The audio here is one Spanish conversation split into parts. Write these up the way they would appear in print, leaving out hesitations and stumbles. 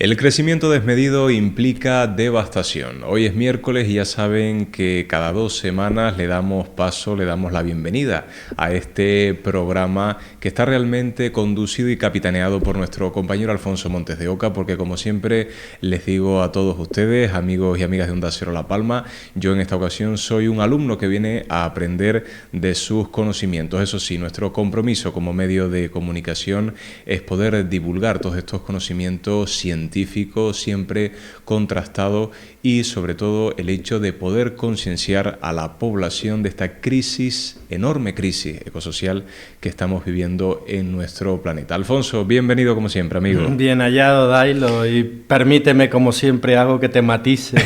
El crecimiento desmedido implica devastación. Hoy es miércoles y ya saben que cada 2 semanas le damos paso, le damos la bienvenida a este programa que está realmente conducido y capitaneado por nuestro compañero Alfonso Montes de Oca, porque como siempre les digo a todos ustedes, amigos y amigas de Onda Cero La Palma, yo en esta ocasión soy un alumno que viene a aprender de sus conocimientos. Eso sí, nuestro compromiso como medio de comunicación es poder divulgar todos estos conocimientos científicos, siempre contrastado, y sobre todo el hecho de poder concienciar a la población de esta crisis, enorme crisis ecosocial que estamos viviendo en nuestro planeta. Alfonso, bienvenido como siempre, amigo. Bien hallado, Dailo, y permíteme, como siempre hago, que te matice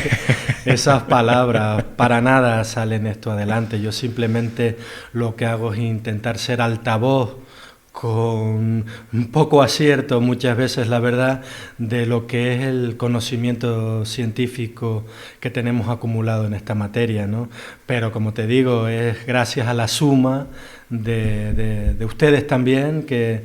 esas palabras. Para nada salen esto adelante. Yo simplemente lo que hago es intentar ser altavoz, con un poco acierto muchas veces, la verdad, de lo que es el conocimiento científico que tenemos acumulado en esta materia, ¿no? Pero como te digo, es gracias a la suma de ustedes también que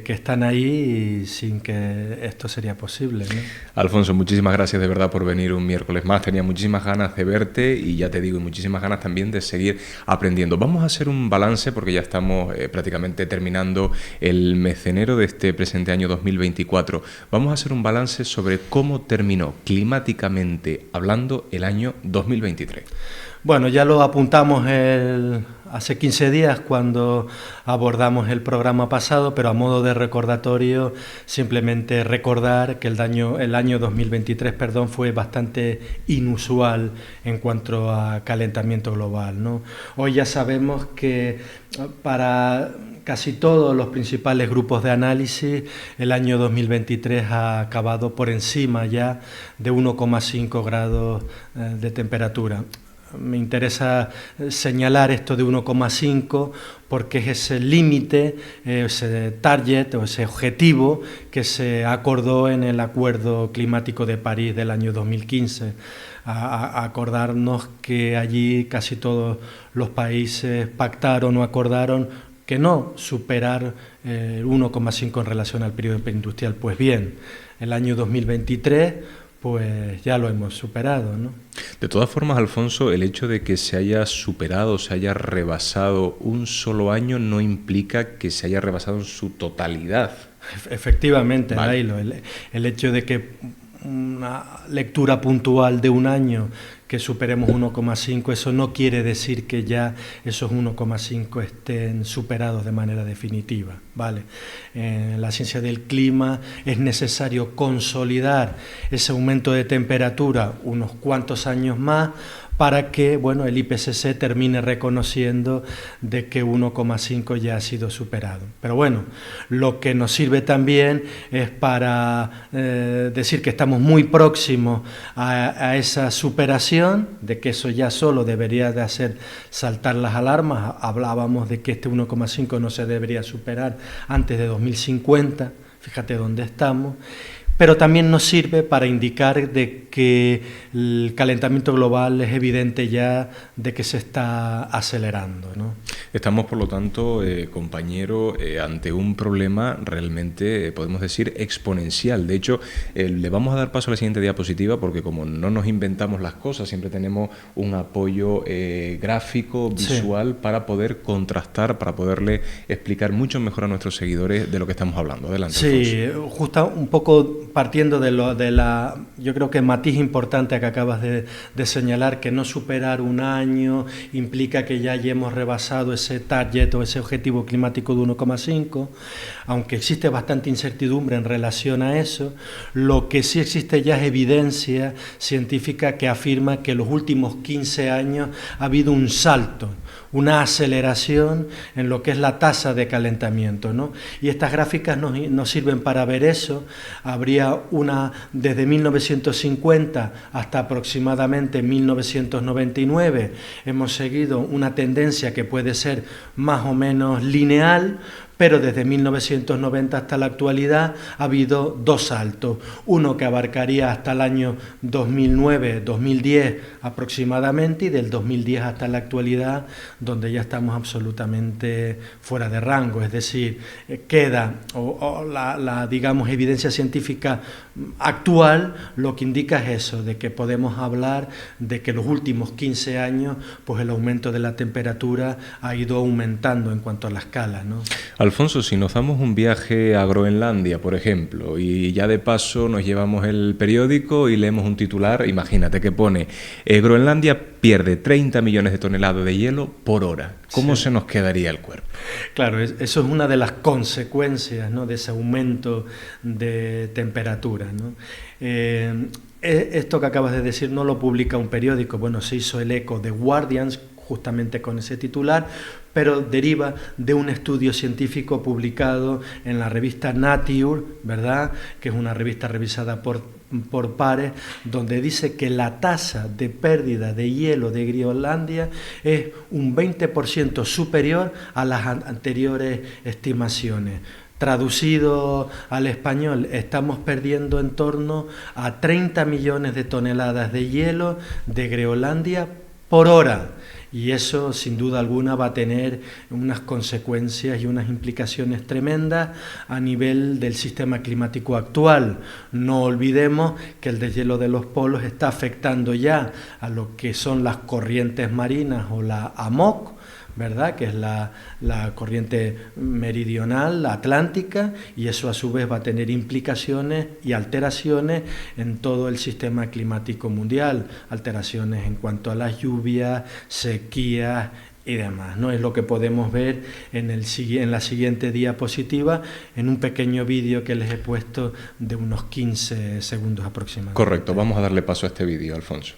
están ahí, y sin que esto sería posible, ¿no? Alfonso, muchísimas gracias de verdad por venir un miércoles más. Tenía muchísimas ganas de verte y ya te digo, y muchísimas ganas también de seguir aprendiendo. Vamos a hacer un balance porque ya estamos prácticamente terminando el mes de enero de este presente año 2024. Vamos a hacer un balance sobre cómo terminó climáticamente hablando el año 2023. Bueno, ya lo apuntamos hace 15 días cuando abordamos el programa pasado, pero a modo de recordatorio, simplemente recordar que el año 2023, fue bastante inusual en cuanto a calentamiento global, ¿no? Hoy ya sabemos que para casi todos los principales grupos de análisis, el año 2023 ha acabado por encima ya de 1,5 grados de temperatura. Me interesa señalar esto de 1,5 porque es ese límite, ese target o ese objetivo que se acordó en el Acuerdo Climático de París del año 2015. A acordarnos que allí casi todos los países pactaron o acordaron que no superar el 1,5 en relación al periodo preindustrial. Pues bien, el año 2023 pues ya lo hemos superado, ¿no? De todas formas, Alfonso, el hecho de que se haya superado, se haya rebasado un solo año no implica que se haya rebasado en su totalidad. Efectivamente, vale. Dailo, el hecho de que una lectura puntual de un año que superemos 1,5, eso no quiere decir que ya esos 1,5 estén superados de manera definitiva, ¿vale? En la ciencia del clima es necesario consolidar ese aumento de temperatura unos cuantos años más para que, bueno, el IPCC termine reconociendo de que 1,5 ya ha sido superado. Pero bueno, lo que nos sirve también es para decir que estamos muy próximos a esa superación, de que eso ya solo debería de hacer saltar las alarmas. Hablábamos de que este 1,5 no se debería superar antes de 2050, fíjate dónde estamos. Pero también nos sirve para indicar de que el calentamiento global es evidente ya de que se está acelerando, ¿no? Estamos, por lo tanto, compañero, ante un problema realmente, podemos decir, exponencial. De hecho, le vamos a dar paso a la siguiente diapositiva porque como no nos inventamos las cosas, siempre tenemos un apoyo gráfico, visual, sí, para poder contrastar, para poderle explicar mucho mejor a nuestros seguidores de lo que estamos hablando. Adelante, sí, Alfonso. Justo un poco partiendo de la, yo creo que matiz importante que acabas de señalar, que no superar un año implica que ya hayamos rebasado ese target o ese objetivo climático de 1,5, aunque existe bastante incertidumbre en relación a eso. Lo que sí existe ya es evidencia científica que afirma que en los últimos 15 años ha habido un salto, una aceleración en lo que es la tasa de calentamiento, ¿no? Y estas gráficas nos sirven para ver eso. Habría una, desde 1950 hasta aproximadamente 1999, hemos seguido una tendencia que puede ser más o menos lineal, pero desde 1990 hasta la actualidad ha habido dos saltos, uno que abarcaría hasta el año 2009-2010 aproximadamente, y del 2010 hasta la actualidad, donde ya estamos absolutamente fuera de rango, es decir, queda la digamos evidencia científica actual lo que indica es eso, de que podemos hablar de que los últimos 15 años pues el aumento de la temperatura ha ido aumentando en cuanto a la escala, ¿no? Alfonso, si nos damos un viaje a Groenlandia, por ejemplo, y ya de paso nos llevamos el periódico y leemos un titular, imagínate que pone Groenlandia pierde 30 millones de toneladas de hielo por hora. ¿Cómo se nos quedaría el cuerpo? Claro, eso es una de las consecuencias, ¿no?, de ese aumento de temperatura, ¿no? Esto que acabas de decir no lo publica un periódico, bueno, se hizo el eco de Guardian justamente con ese titular, pero deriva de un estudio científico publicado en la revista Nature, ¿verdad?, que es una revista revisada por pares, donde dice que la tasa de pérdida de hielo de Groenlandia es un 20% superior a las anteriores estimaciones. Traducido al español, estamos perdiendo en torno a 30 millones de toneladas de hielo de Groenlandia por hora. Y eso, sin duda alguna, va a tener unas consecuencias y unas implicaciones tremendas a nivel del sistema climático actual. No olvidemos que el deshielo de los polos está afectando ya a lo que son las corrientes marinas o la AMOC, ¿verdad?, que es la corriente meridional, la atlántica, y eso a su vez va a tener implicaciones y alteraciones en todo el sistema climático mundial, alteraciones en cuanto a las lluvias, sequías y demás, ¿no? Es lo que podemos ver en la siguiente diapositiva, en un pequeño vídeo que les he puesto de unos 15 segundos aproximadamente. Correcto, vamos a darle paso a este vídeo, Alfonso.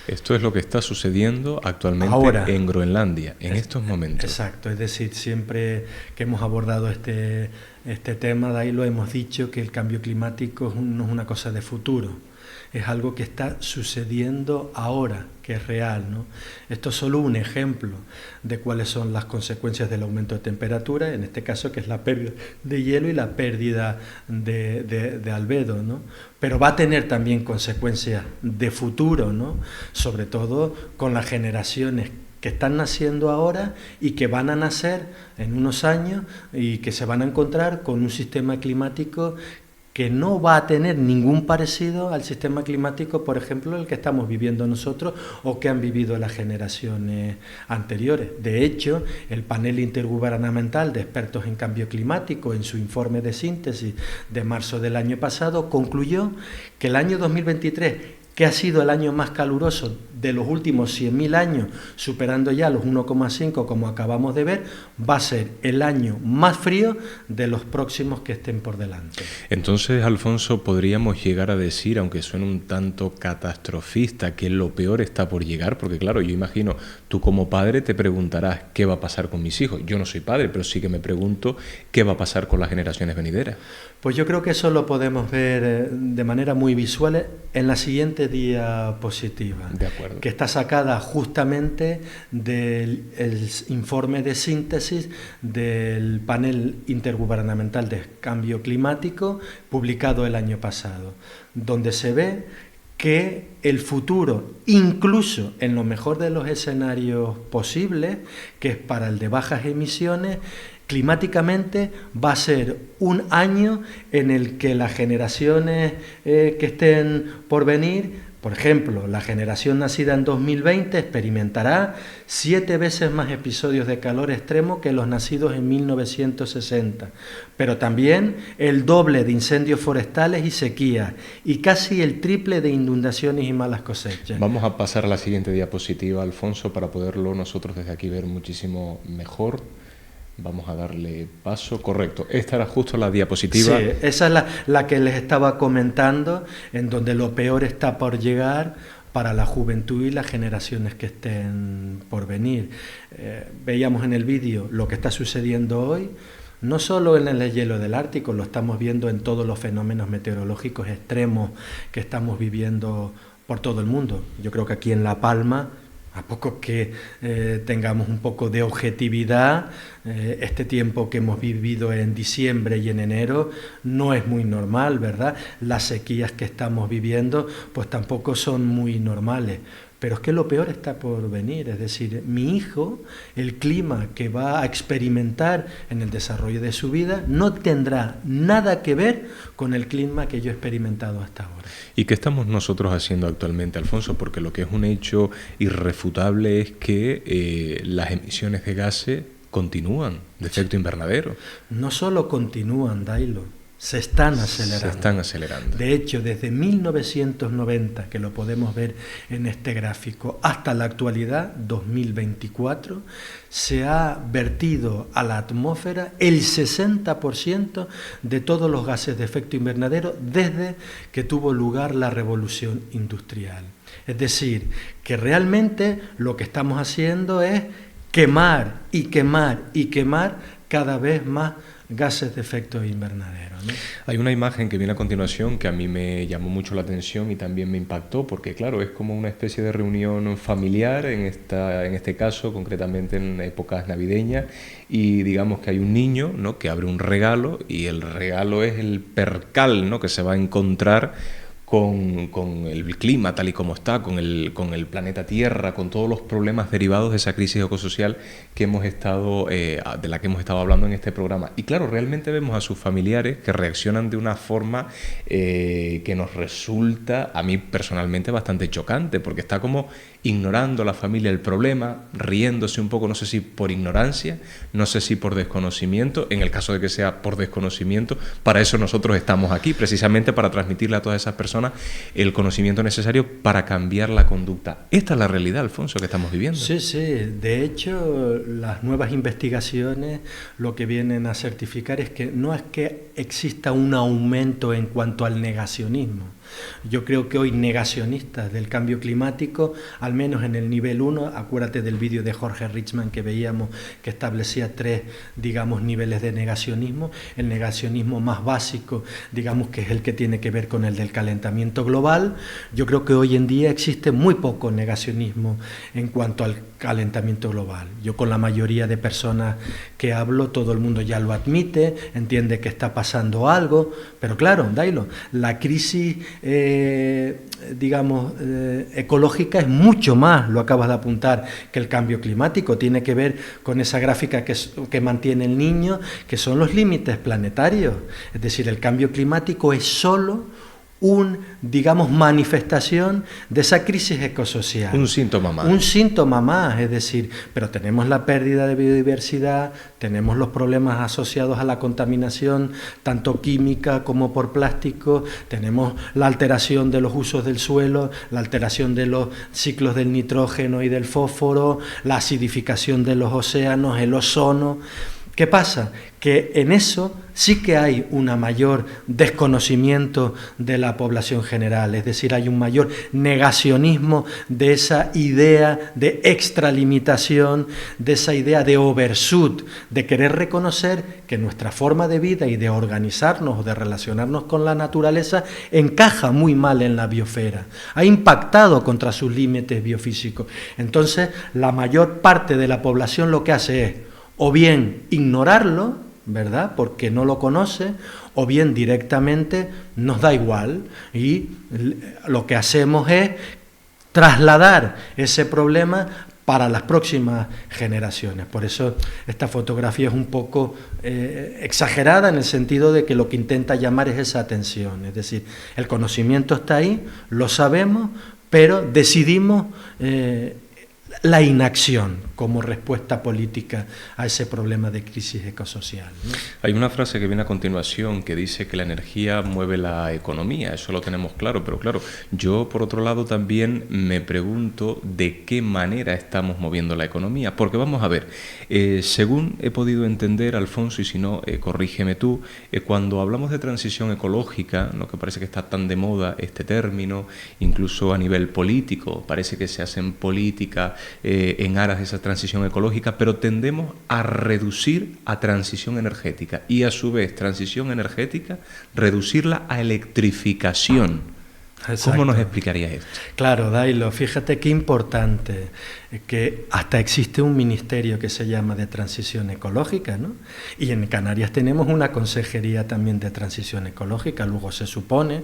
Esto es lo que está sucediendo actualmente ahora, en Groenlandia, en estos momentos. Exacto, es decir, siempre que hemos abordado este tema, de ahí lo hemos dicho, que el cambio climático no es una cosa de futuro, es algo que está sucediendo ahora, que es real, ¿no? Esto es solo un ejemplo de cuáles son las consecuencias del aumento de temperatura, en este caso que es la pérdida de hielo y la pérdida de albedo, ¿no? Pero va a tener también consecuencias de futuro, ¿no?, sobre todo con las generaciones que están naciendo ahora y que van a nacer en unos años y que se van a encontrar con un sistema climático que no va a tener ningún parecido al sistema climático, por ejemplo, el que estamos viviendo nosotros o que han vivido las generaciones anteriores. De hecho, el panel intergubernamental de expertos en cambio climático, en su informe de síntesis de marzo del año pasado, concluyó que el año 2023, que ha sido el año más caluroso de los últimos 100.000 años, superando ya los 1,5 como acabamos de ver, va a ser el año más frío de los próximos que estén por delante. Entonces, Alfonso, podríamos llegar a decir, aunque suene un tanto catastrofista, que lo peor está por llegar, porque claro, yo imagino, tú como padre te preguntarás qué va a pasar con mis hijos. Yo no soy padre, pero sí que me pregunto qué va a pasar con las generaciones venideras. Pues yo creo que eso lo podemos ver de manera muy visual en la siguiente diapositiva. De acuerdo. Que está sacada justamente del informe de síntesis del panel intergubernamental de cambio climático publicado el año pasado, donde se ve que el futuro, incluso en lo mejor de los escenarios posibles, que es para el de bajas emisiones, climáticamente va a ser un año en el que las generaciones que estén por venir, por ejemplo, la generación nacida en 2020 experimentará 7 veces más episodios de calor extremo que los nacidos en 1960, pero también el doble de incendios forestales y sequías y casi el triple de inundaciones y malas cosechas. Vamos a pasar a la siguiente diapositiva, Alfonso, para poderlo nosotros desde aquí ver muchísimo mejor. Vamos a darle paso, correcto. Esta era justo la diapositiva. Sí, esa es la que les estaba comentando, en donde lo peor está por llegar, para la juventud y las generaciones que estén por venir. Veíamos en el vídeo lo que está sucediendo hoy, no solo en el hielo del Ártico, lo estamos viendo en todos los fenómenos meteorológicos extremos que estamos viviendo por todo el mundo. Yo creo que aquí en La Palma, a poco que tengamos un poco de objetividad, este tiempo que hemos vivido en diciembre y en enero no es muy normal, ¿verdad? Las sequías que estamos viviendo pues tampoco son muy normales. Pero es que lo peor está por venir, es decir, mi hijo, el clima que va a experimentar en el desarrollo de su vida no tendrá nada que ver con el clima que yo he experimentado hasta ahora. ¿Y qué estamos nosotros haciendo actualmente, Alfonso? Porque lo que es un hecho irrefutable es que las emisiones de gases continúan, de efecto invernadero. No solo continúan, Dailo, se están acelerando. Se están acelerando. De hecho, desde 1990, que lo podemos ver en este gráfico, hasta la actualidad, 2024, se ha vertido a la atmósfera el 60% de todos los gases de efecto invernadero desde que tuvo lugar la revolución industrial. Es decir, que realmente lo que estamos haciendo es quemar y quemar y quemar cada vez más gases de efecto invernadero, ¿no? Hay una imagen que viene a continuación que a mí me llamó mucho la atención y también me impactó, porque claro, es como una especie de reunión familiar, en este caso, concretamente en épocas navideñas, y digamos que hay un niño, ¿no?, que abre un regalo, y el regalo es el percal, ¿no?, que se va a encontrar con el clima tal y como está, con el planeta Tierra, con todos los problemas derivados de esa crisis ecosocial que de la que hemos estado hablando en este programa. Y claro, realmente vemos a sus familiares que reaccionan de una forma que nos resulta, a mí personalmente, bastante chocante, porque está como ignorando la familia el problema, riéndose un poco, no sé si por ignorancia, no sé si por desconocimiento. En el caso de que sea por desconocimiento, para eso nosotros estamos aquí, precisamente para transmitirle a todas esas personas el conocimiento necesario para cambiar la conducta. Esta es la realidad, Alfonso, que estamos viviendo. Sí, sí. De hecho, las nuevas investigaciones lo que vienen a certificar es que no es que exista un aumento en cuanto al negacionismo. Yo creo que hoy negacionistas del cambio climático, al menos en el nivel 1, acuérdate del vídeo de Jorge Richman que veíamos que establecía 3, digamos, niveles de negacionismo. El negacionismo más básico, digamos, que es el que tiene que ver con el del calentamiento global. Yo creo que hoy en día existe muy poco negacionismo en cuanto al calentamiento global. Yo con la mayoría de personas que hablo, todo el mundo ya lo admite, entiende que está pasando algo, pero claro, Dailo, la crisis ecológica es mucho más, lo acabas de apuntar, que el cambio climático. Tiene que ver con esa gráfica que mantiene el niño, que son los límites planetarios. Es decir, el cambio climático es solo manifestación de esa crisis ecosocial. Un síntoma más. Un síntoma más, es decir, pero tenemos la pérdida de biodiversidad, tenemos los problemas asociados a la contaminación, tanto química como por plástico, tenemos la alteración de los usos del suelo, la alteración de los ciclos del nitrógeno y del fósforo, la acidificación de los océanos, el ozono. ¿Qué pasa? Que en eso sí que hay un mayor desconocimiento de la población general, es decir, hay un mayor negacionismo de esa idea de extralimitación, de esa idea de overshoot, de querer reconocer que nuestra forma de vida y de organizarnos o de relacionarnos con la naturaleza encaja muy mal en la biosfera, ha impactado contra sus límites biofísicos. Entonces, la mayor parte de la población lo que hace es o bien ignorarlo, ¿verdad?, porque no lo conoce, o bien directamente nos da igual y lo que hacemos es trasladar ese problema para las próximas generaciones. Por eso esta fotografía es un poco exagerada en el sentido de que lo que intenta llamar es esa atención, es decir, el conocimiento está ahí, lo sabemos, pero decidimos la inacción como respuesta política a ese problema de crisis ecosocial, ¿no? Hay una frase que viene a continuación que dice que la energía mueve la economía, eso lo tenemos claro, pero claro, yo por otro lado también me pregunto de qué manera estamos moviendo la economía, porque vamos a ver, según he podido entender, Alfonso, y si no, corrígeme tú, cuando hablamos de transición ecológica, lo que parece que está tan de moda este término, incluso a nivel político, parece que se hacen políticas en aras de esa transición ecológica, pero tendemos a reducir a transición energética y a su vez transición energética, reducirla a electrificación. Exacto. ¿Cómo nos explicarías esto? Claro, Dailo, fíjate qué importante que hasta existe un ministerio que se llama de transición ecológica, ¿no? Y en Canarias tenemos una consejería también de transición ecológica. Luego se supone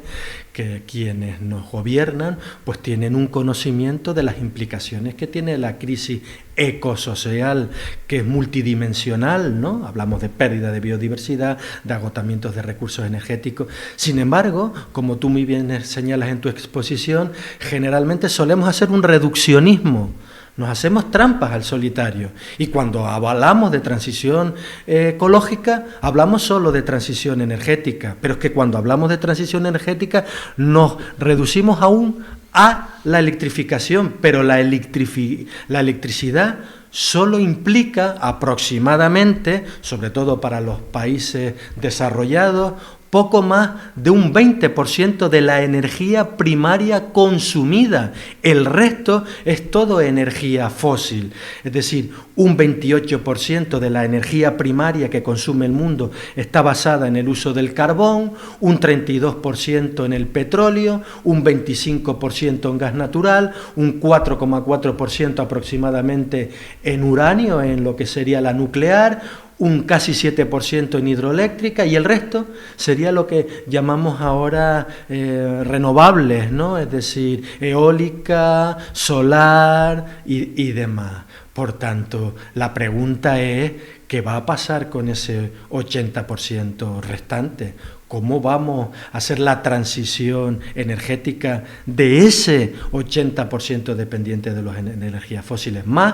que quienes nos gobiernan pues tienen un conocimiento de las implicaciones que tiene la crisis ecosocial, que es multidimensional, ¿no? Hablamos de pérdida de biodiversidad, de agotamientos de recursos energéticos. Sin embargo, como tú muy bien señalas en tu exposición, generalmente solemos hacer un reduccionismo. Nos hacemos trampas al solitario y cuando hablamos de transición ecológica hablamos solo de transición energética, pero es que cuando hablamos de transición energética nos reducimos aún a la electrificación, pero la electricidad solo implica aproximadamente, sobre todo para los países desarrollados, poco más de un 20% de la energía primaria consumida. El resto es todo energía fósil. Es decir, un 28% de la energía primaria que consume el mundo está basada en el uso del carbón, un 32% en el petróleo, un 25% en gas natural, un 4,4% aproximadamente en uranio, en lo que sería la nuclear, un casi 7% en hidroeléctrica y el resto sería lo que llamamos ahora renovables, ¿no? Es decir, eólica, solar y demás. Por tanto, la pregunta es, ¿qué va a pasar con ese 80% restante? ¿Cómo vamos a hacer la transición energética de ese 80% dependiente de las energías fósiles? Más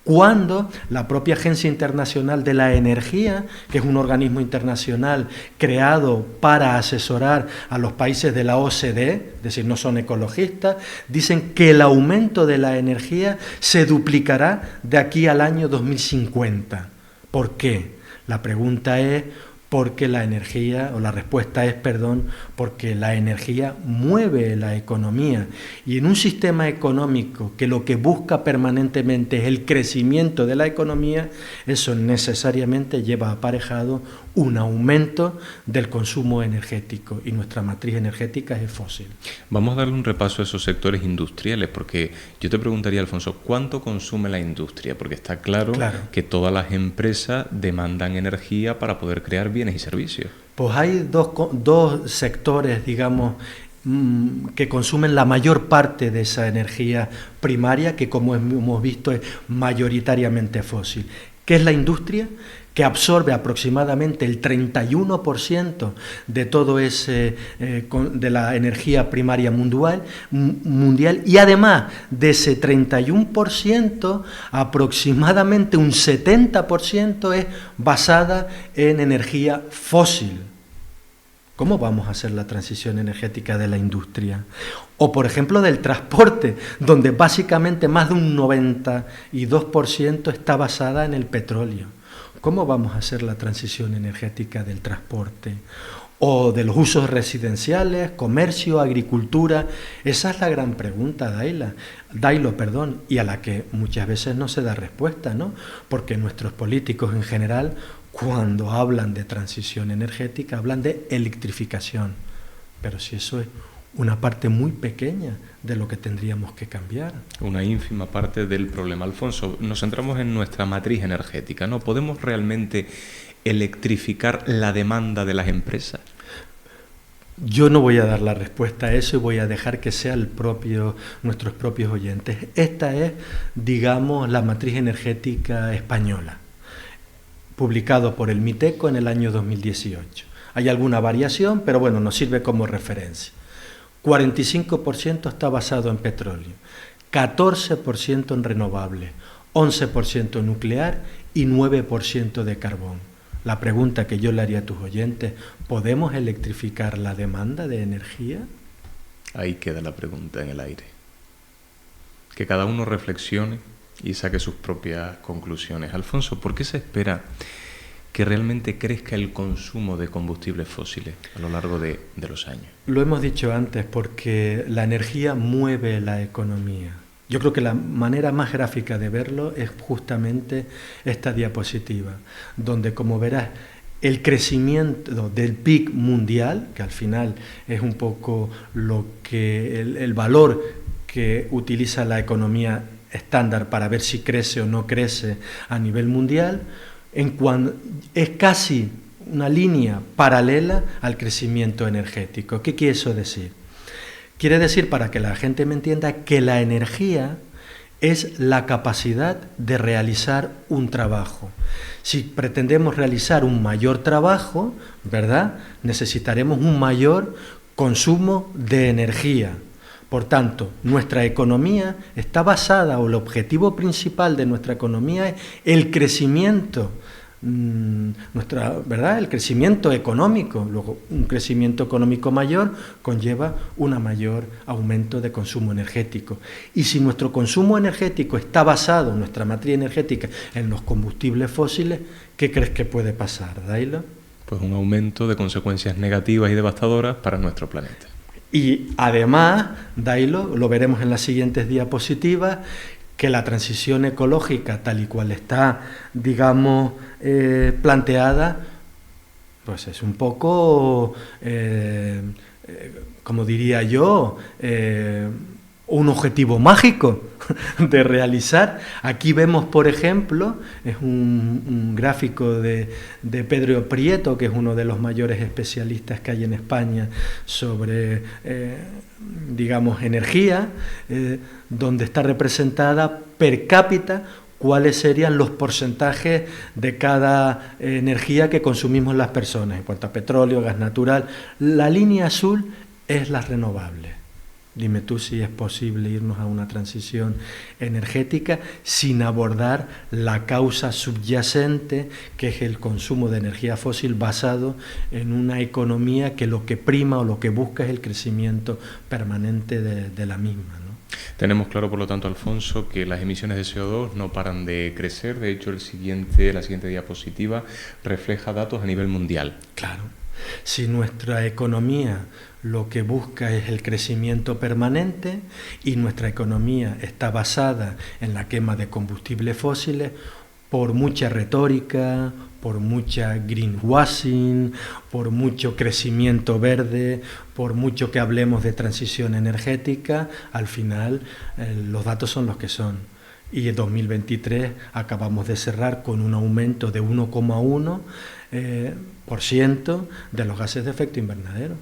cuando la propia Agencia Internacional de la Energía, que es un organismo internacional creado para asesorar a los países de la OCDE, es decir, no son ecologistas, dicen que el aumento de la energía se duplicará de aquí al año 2050. ¿Por qué? La pregunta es porque la energía, o la respuesta es, perdón, porque la energía mueve la economía. Y en un sistema económico que lo que busca permanentemente es el crecimiento de la economía, eso necesariamente lleva aparejado un aumento del consumo energético, y nuestra matriz energética es fósil. Vamos a darle un repaso a esos sectores industriales, porque yo te preguntaría, Alfonso, ¿cuánto consume la industria? Porque está claro que todas las empresas demandan energía para poder crear bienes y servicios. Pues hay dos sectores, digamos, que consumen la mayor parte de esa energía primaria, que como hemos visto es mayoritariamente fósil, que es la industria, que absorbe aproximadamente el 31% de todo ese de la energía primaria mundial, y además de ese 31%, aproximadamente un 70% es basada en energía fósil. ¿Cómo vamos a hacer la transición energética de la industria? O, por ejemplo, del transporte, donde básicamente más de un 92% está basada en el petróleo. ¿Cómo vamos a hacer la transición energética del transporte? O de los usos residenciales, comercio, agricultura. Esa es la gran pregunta, Dailo, y a la que muchas veces no se da respuesta, ¿no? Porque nuestros políticos en general, cuando hablan de transición energética, hablan de electrificación. Pero si eso es una parte muy pequeña de lo que tendríamos que cambiar. Una ínfima parte del problema. Alfonso, nos centramos en nuestra matriz energética, ¿no? ¿Podemos realmente electrificar la demanda de las empresas? Yo no voy a dar la respuesta a eso y voy a dejar que sea nuestros propios oyentes. Esta es, digamos, la matriz energética española, publicado por el MITECO en el año 2018. Hay alguna variación, pero bueno, nos sirve como referencia. 45% está basado en petróleo, 14% en renovables, 11% nuclear y 9% de carbón. La pregunta que yo le haría a tus oyentes, ¿podemos electrificar la demanda de energía? Ahí queda la pregunta en el aire. Que cada uno reflexione y saque sus propias conclusiones. Alfonso, ¿por qué se espera que realmente crezca el consumo de combustibles fósiles a lo largo de los años? Lo hemos dicho antes, porque la energía mueve la economía. Yo creo que la manera más gráfica de verlo es justamente esta diapositiva, donde, como verás, el crecimiento del PIB mundial, que al final es un poco lo que el valor que utiliza la economía estándar para ver si crece o no crece a nivel mundial, es casi una línea paralela al crecimiento energético. ¿Qué quiere eso decir? Quiere decir, para que la gente me entienda, que la energía es la capacidad de realizar un trabajo. Si pretendemos realizar un mayor trabajo, ¿verdad?, necesitaremos un mayor consumo de energía. Por tanto, nuestra economía está basada, o el objetivo principal de nuestra economía es el crecimiento, ¿verdad?, el crecimiento económico. Luego, un crecimiento económico mayor conlleva un mayor aumento de consumo energético. Y si nuestro consumo energético está basado, nuestra matriz energética, en los combustibles fósiles, ¿qué crees que puede pasar, Dailo? Pues un aumento de consecuencias negativas y devastadoras para nuestro planeta. Y además, Dailo, lo veremos en las siguientes diapositivas, que la transición ecológica, tal y cual está, digamos, planteada, pues es un poco, como diría yo, un objetivo mágico de realizar. Aquí vemos, por ejemplo, es un gráfico de Pedro Prieto, que es uno de los mayores especialistas que hay en España sobre, digamos, energía, donde está representada per cápita cuáles serían los porcentajes de cada energía que consumimos las personas, en cuanto a petróleo, gas natural. La línea azul es las renovables. Dime tú si es posible irnos a una transición energética sin abordar la causa subyacente, que es el consumo de energía fósil basado en una economía que lo que prima o lo que busca es el crecimiento permanente de la misma, ¿no? Tenemos claro, por lo tanto, Alfonso, que las emisiones de CO2 no paran de crecer. De hecho, la siguiente diapositiva refleja datos a nivel mundial. Claro. Si nuestra economía lo que busca es el crecimiento permanente y nuestra economía está basada en la quema de combustibles fósiles, por mucha retórica, por mucha greenwashing, por mucho crecimiento verde, por mucho que hablemos de transición energética, al final los datos son los que son. Y en 2023 acabamos de cerrar con un aumento de 1,1% de los gases de efecto invernadero.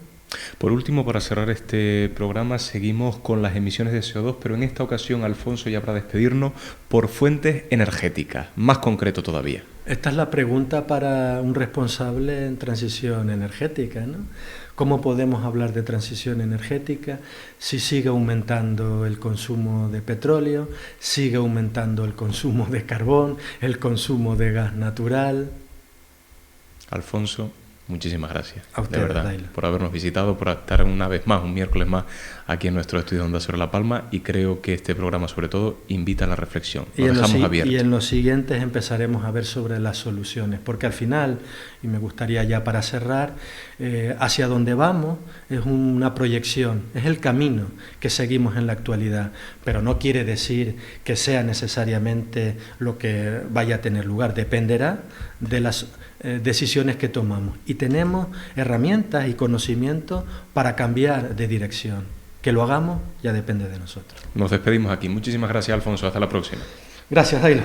Por último, para cerrar este programa, seguimos con las emisiones de CO2, pero en esta ocasión, Alfonso, ya para despedirnos, por fuentes energéticas, más concreto todavía. Esta es la pregunta para un responsable en transición energética, ¿no? ¿Cómo podemos hablar de transición energética si sigue aumentando el consumo de petróleo, sigue aumentando el consumo de carbón, el consumo de gas natural? Alfonso, muchísimas gracias, a usted, de verdad, Dailo, por habernos visitado, por estar una vez más, un miércoles más, aquí en nuestro estudio de Onda Cero La Palma, y creo que este programa, sobre todo, invita a la reflexión. Lo dejamos abierto. Y en los siguientes empezaremos a ver sobre las soluciones, porque al final, y me gustaría ya para cerrar, hacia donde vamos es una proyección, es el camino que seguimos en la actualidad, pero no quiere decir que sea necesariamente lo que vaya a tener lugar, dependerá de las decisiones que tomamos, y tenemos herramientas y conocimientos para cambiar de dirección. Que lo hagamos ya depende de nosotros. Nos despedimos aquí. Muchísimas gracias, Alfonso. Hasta la próxima. Gracias, Dailo.